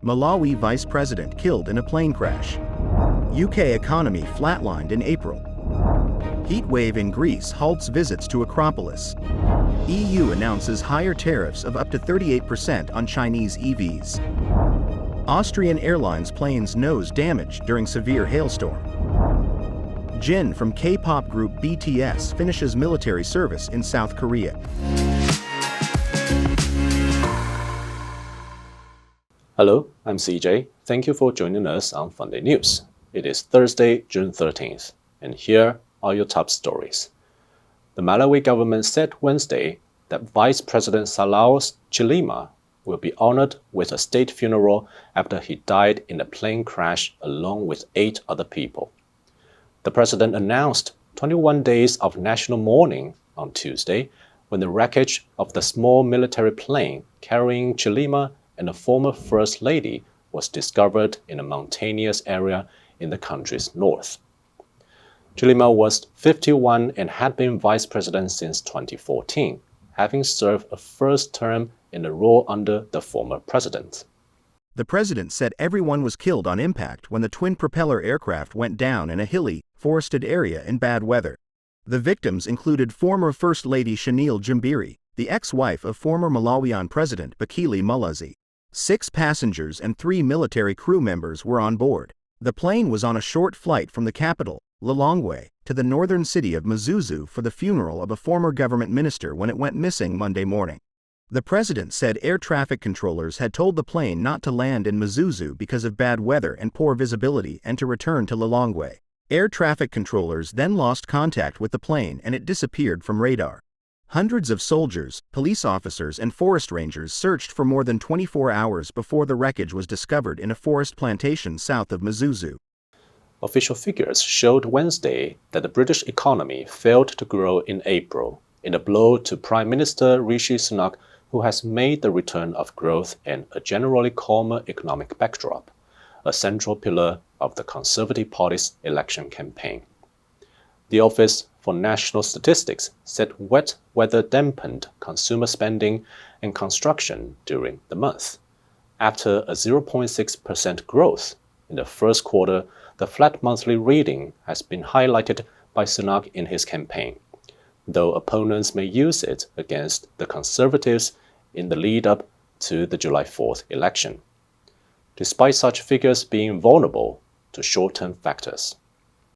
Malawi vice president killed in a plane crash. UK economy flatlined in April. Heat wave in Greece halts visits to Acropolis. EU announces higher tariffs of up to 38% on Chinese EVs. Austrian Airlines planes nose damaged during severe hailstorm. Jin from K-pop group BTS finishes military service in South Korea. Hello, I'm CJ. Thank you for joining us on Funday News. It is Thursday, June 13th, and here are your top stories. The Malawi government said Wednesday that Vice President Salaw's Chilima will be honored with a state funeral after he died in a plane crash along with 8 other people. The president announced 21 days of national mourning on Tuesday when the wreckage of the small military plane carrying Chilima and a former First Lady was discovered in a mountainous area in the country's north. Chilima was 51 and had been vice president since 2014, having served a first term in the role under the former president. The president said everyone was killed on impact when the twin-propeller aircraft went down in a hilly, forested area in bad weather. The victims included former First Lady Shanil Jumbiri, the ex-wife of former Malawian President Bakili Mulazi. 6 passengers and 3 military crew members were on board. The plane was on a short flight from the capital, Lilongwe, to the northern city of Mzuzu for the funeral of a former government minister when it went missing Monday morning. The president said air traffic controllers had told the plane not to land in Mzuzu because of bad weather and poor visibility and to return to Lilongwe. Air traffic controllers then lost contact with the plane and it disappeared from radar. Hundreds of soldiers, police officers, and forest rangers searched for more than 24 hours before the wreckage was discovered in a forest plantation south of Mzuzu. Official figures showed Wednesday that the British economy failed to grow in April, in a blow to Prime Minister Rishi Sunak, who has made the return of growth and a generally calmer economic backdrop a central pillar of the Conservative Party's election campaign. The Office for National Statistics said wet weather dampened consumer spending and construction during the month. After a 0.6% growth in the first quarter, the flat monthly reading has been highlighted by Sunak in his campaign, though opponents may use it against the Conservatives in the lead-up to the July 4th election, despite such figures being vulnerable to short-term factors.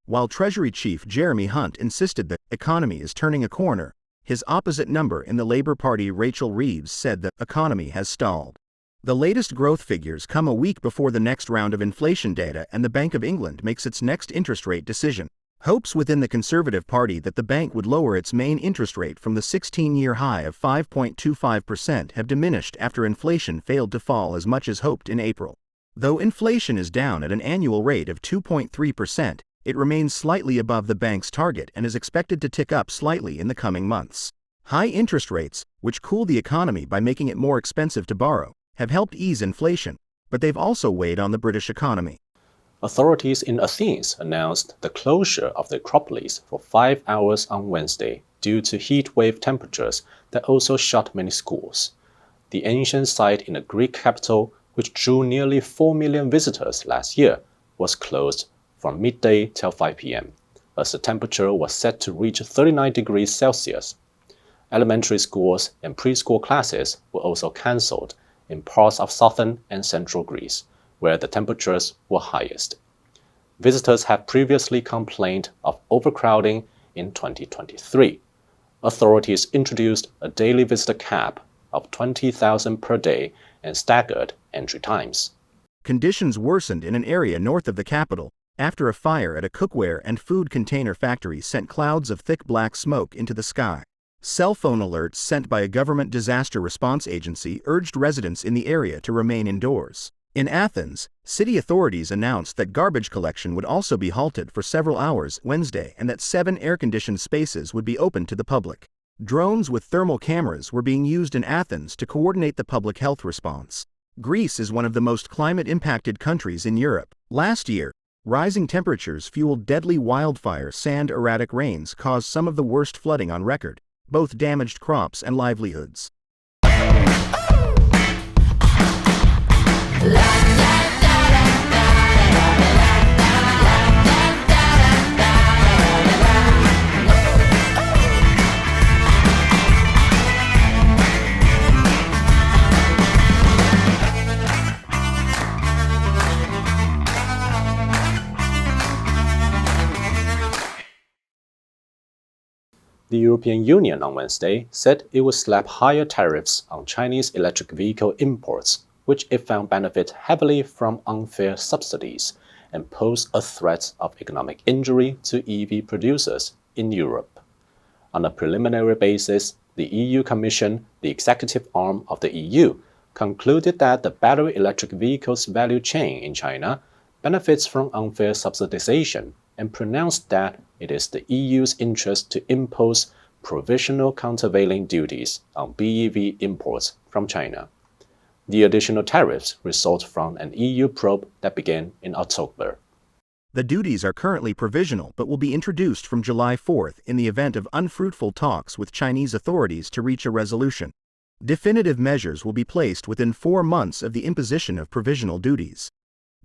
While Treasury Chief Jeremy Hunt insisted the economy is turning a corner, his opposite number in the Labour Party, Rachel Reeves, said the economy has stalled. The latest growth figures come a week before the next round of inflation data and the Bank of England makes its next interest rate decision. Hopes within the Conservative Party that the bank would lower its main interest rate from the 16-year high of 5.25% have diminished after inflation failed to fall as much as hoped in April. Though inflation is down at an annual rate of 2.3%, it remains slightly above the bank's target and is expected to tick up slightly in the coming months. High interest rates, which cool the economy by making it more expensive to borrow, have helped ease inflation, but they've also weighed on the British economy. Authorities in Athens announced the closure of the Acropolis for 5 hours on Wednesday due to heat wave temperatures that also shut many schools. The ancient site in the Greek capital, which drew nearly 4 million visitors last year, was closed from midday till 5 p.m., as the temperature was set to reach 39 degrees Celsius. Elementary schools and preschool classes were also cancelled in parts of southern and central Greece, where the temperatures were highest. Visitors have previously complained of overcrowding in 2023. Authorities introduced a daily visitor cap of 20,000 per day and staggered entry times. Conditions worsened in an area north of the capital after a fire at a cookware and food container factory sent clouds of thick black smoke into the sky. Cell phone alerts sent by a government disaster response agency urged residents in the area to remain indoors. In Athens, city authorities announced that garbage collection would also be halted for several hours Wednesday and that 7 air-conditioned spaces would be open to the public. Drones with thermal cameras were being used in Athens to coordinate the public health response. Greece is one of the most climate-impacted countries in Europe. Last year, rising temperatures fueled deadly wildfires and erratic rains caused some of the worst flooding on record. Both damaged crops and livelihoods. La The European Union on Wednesday said it would slap higher tariffs on Chinese electric vehicle imports, which it found benefit heavily from unfair subsidies, and pose a threat of economic injury to EV producers in Europe. On a preliminary basis, the EU Commission, the executive arm of the EU, concluded that the battery electric vehicles value chain in China benefits from unfair subsidization and pronounced that it is the EU's interest to impose provisional countervailing duties on BEV imports from China. The additional tariffs result from an EU probe that began in October. The duties are currently provisional but will be introduced from July 4th in the event of unfruitful talks with Chinese authorities to reach a resolution. Definitive measures will be placed within 4 months of the imposition of provisional duties.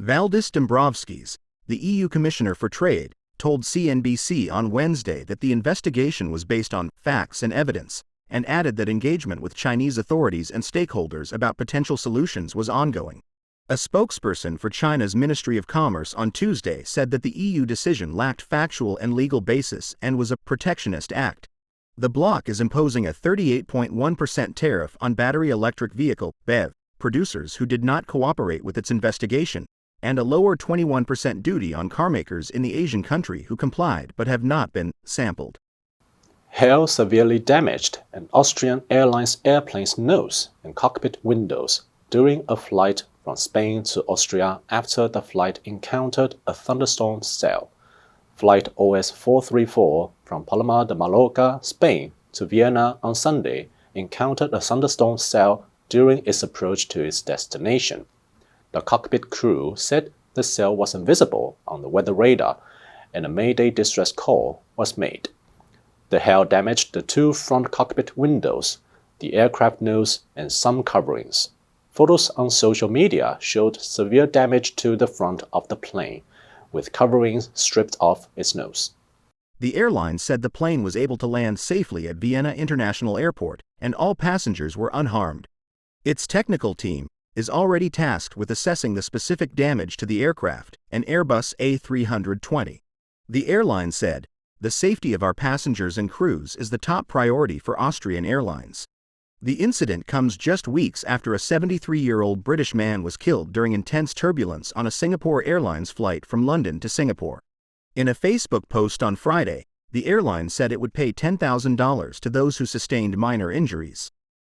Valdis Dombrovskis, the EU Commissioner for Trade, told CNBC on Wednesday that the investigation was based on facts and evidence, and added that engagement with Chinese authorities and stakeholders about potential solutions was ongoing. A spokesperson for China's Ministry of Commerce on Tuesday said that the EU decision lacked factual and legal basis and was a protectionist act. The bloc is imposing a 38.1% tariff on battery electric vehicle (BEV) producers who did not cooperate with its investigation, and a lower 21% duty on carmakers in the Asian country who complied but have not been sampled. Hail severely damaged an Austrian Airlines airplane's nose and cockpit windows during a flight from Spain to Austria after the flight encountered a thunderstorm cell. Flight OS 434 from Palma de Mallorca, Spain to Vienna on Sunday encountered a thunderstorm cell during its approach to its destination. The cockpit crew said the cell was invisible on the weather radar, and a Mayday distress call was made. The hail damaged the 2 front cockpit windows, the aircraft nose, and some coverings. Photos on social media showed severe damage to the front of the plane, with coverings stripped off its nose. The airline said the plane was able to land safely at Vienna International Airport, and all passengers were unharmed. Its technical team is already tasked with assessing the specific damage to the aircraft, an Airbus A320. The airline said, "The safety of our passengers and crews is the top priority for Austrian Airlines." The incident comes just weeks after a 73-year-old British man was killed during intense turbulence on a Singapore Airlines flight from London to Singapore. In a Facebook post on Friday, the airline said it would pay $10,000 to those who sustained minor injuries.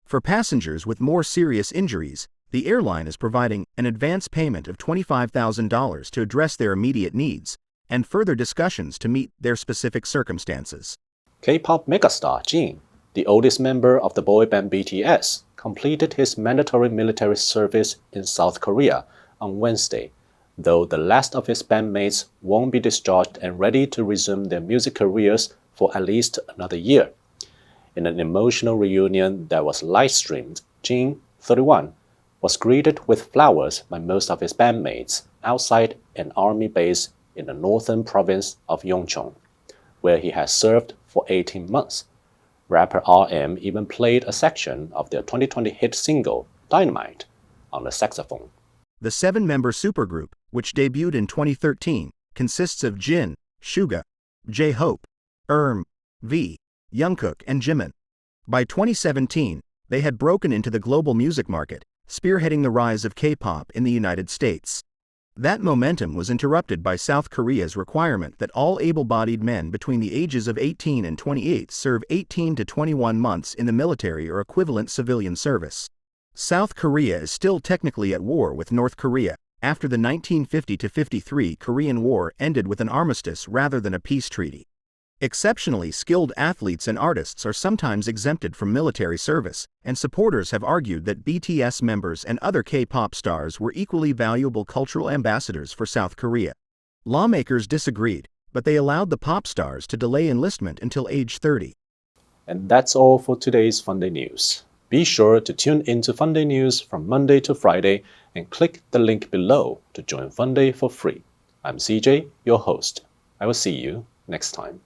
For passengers with more serious injuries, the airline is providing an advance payment of $25,000 to address their immediate needs, and further discussions to meet their specific circumstances. K-pop megastar Jin, the oldest member of the boy band BTS, completed his mandatory military service in South Korea on Wednesday, though the last of his bandmates won't be discharged and ready to resume their music careers for at least another year. In an emotional reunion that was live-streamed, Jin, 31, was greeted with flowers by most of his bandmates outside an army base in the northern province of Yeongcheon, where he has served for 18 months. Rapper RM even played a section of their 2020 hit single, Dynamite, on the saxophone. The 7-member supergroup, which debuted in 2013, consists of Jin, Suga, J-Hope, V, Jungkook, and Jimin. By 2017, they had broken into the global music market, spearheading the rise of K-pop in the United States. That momentum was interrupted by South Korea's requirement that all able-bodied men between the ages of 18 and 28 serve 18 to 21 months in the military or equivalent civilian service. South Korea is still technically at war with North Korea, after the 1950-53 Korean War ended with an armistice rather than a peace treaty. Exceptionally skilled athletes and artists are sometimes exempted from military service, and supporters have argued that BTS members and other K-pop stars were equally valuable cultural ambassadors for South Korea. Lawmakers disagreed, but they allowed the pop stars to delay enlistment until age 30. And that's all for today's Funday News. Be sure to tune into Funday News from Monday to Friday and click the link below to join Funday for free. I'm CJ, your host. I will see you next time.